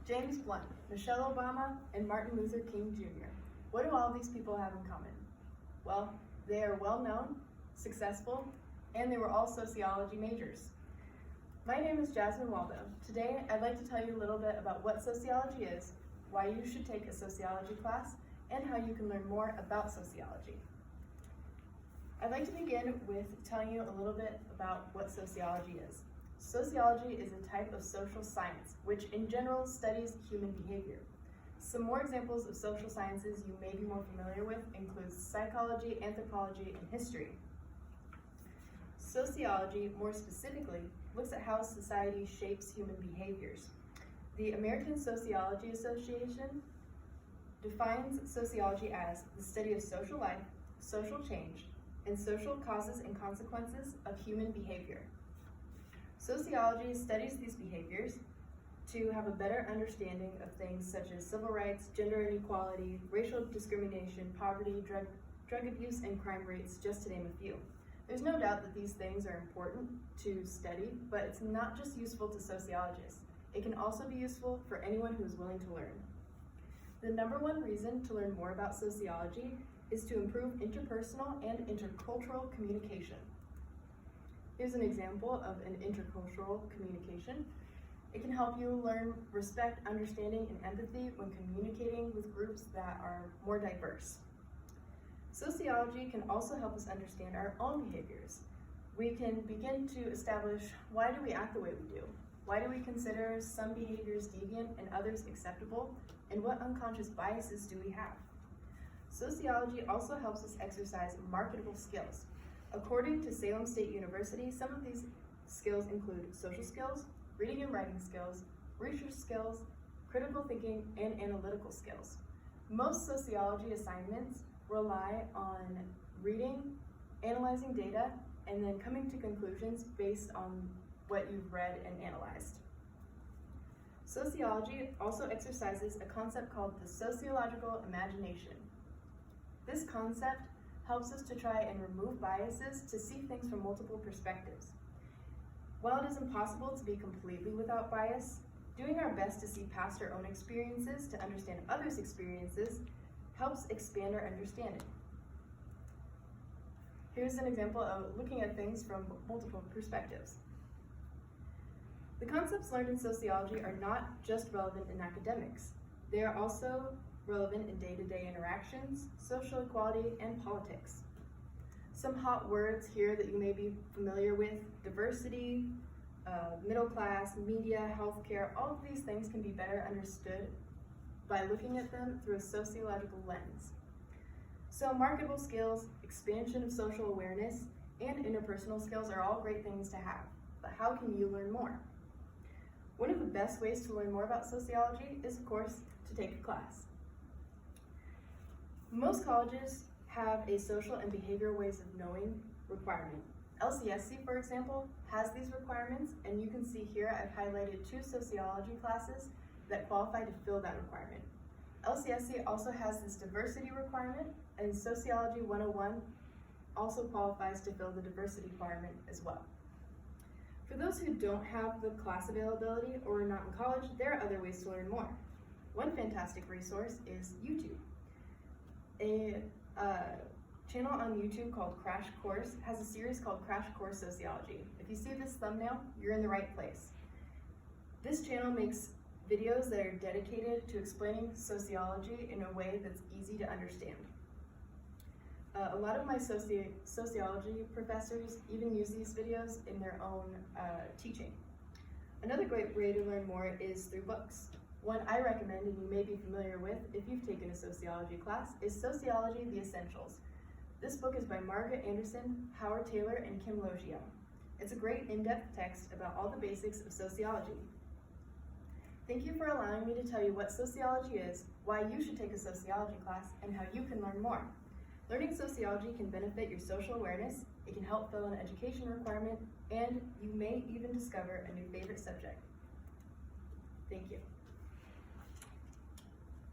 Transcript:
James Blunt, Michelle Obama, and Martin Luther King Jr. What do all these people have in common? Well, they are well-known, successful, and they were all sociology majors. My name is Jasmine Waldo. Today, I'd like to tell you a little bit about what sociology is, why you should take a sociology class, and how you can learn more about sociology. I'd like to begin with telling you a little bit about what sociology is. Sociology is a type of social science, which in general studies human behavior. Some more examples of social sciences you may be more familiar with include psychology, anthropology, and history. Sociology, more specifically, looks at how society shapes human behaviors. The American Sociology Association defines sociology as the study of social life, social change, and social causes and consequences of human behavior. Sociology studies these behaviors to have a better understanding of things such as civil rights, gender inequality, racial discrimination, poverty, drug abuse, and crime rates, just to name a few. There's no doubt that these things are important to study, but it's not just useful to sociologists. It can also be useful for anyone who is willing to learn. The number one reason to learn more about sociology is to improve interpersonal and intercultural communication. Here's an example of an intercultural communication. It can help you learn respect, understanding, and empathy when communicating with groups that are more diverse. Sociology can also help us understand our own behaviors. We can begin to establish, why do we act the way we do? Why do we consider some behaviors deviant and others acceptable? And what unconscious biases do we have? Sociology also helps us exercise marketable skills. According to Salem State University, some of these skills include social skills, reading and writing skills, research skills, critical thinking, and analytical skills. Most sociology assignments rely on reading, analyzing data, and then coming to conclusions based on what you've read and analyzed. Sociology also exercises a concept called the sociological imagination. This concept helps us to try and remove biases to see things from multiple perspectives. While it is impossible to be completely without bias, doing our best to see past our own experiences to understand others' experiences helps expand our understanding. Here's an example of looking at things from multiple perspectives. The concepts learned in sociology are not just relevant in academics. They are also relevant in day-to-day interactions, social equality, and politics. Some hot words here that you may be familiar with: diversity, middle class, media, healthcare. All of these things can be better understood by looking at them through a sociological lens. So marketable skills, expansion of social awareness, and interpersonal skills are all great things to have, but how can you learn more? One of the best ways to learn more about sociology is, of course, to take a class. Most colleges have a social and behavioral ways of knowing requirement. LCSC, for example, has these requirements, and you can see here I've highlighted 2 sociology classes that qualify to fill that requirement. LCSC also has this diversity requirement, and Sociology 101 also qualifies to fill the diversity requirement as well. For those who don't have the class availability or are not in college, there are other ways to learn more. One fantastic resource is YouTube. A channel on YouTube called Crash Course has a series called Crash Course Sociology. If you see this thumbnail, you're in the right place. This channel makes videos that are dedicated to explaining sociology in a way that's easy to understand. A lot of my sociology professors even use these videos in their own teaching. Another great way to learn more is through books. One I recommend, and you may be familiar with if you've taken a sociology class, is Sociology: The Essentials. This book is by Margaret Anderson, Howard Taylor, and Kim Logio. It's a great in-depth text about all the basics of sociology. Thank you for allowing me to tell you what sociology is, why you should take a sociology class, and how you can learn more. Learning sociology can benefit your social awareness, it can help fill an education requirement, and you may even discover a new favorite subject. Thank you.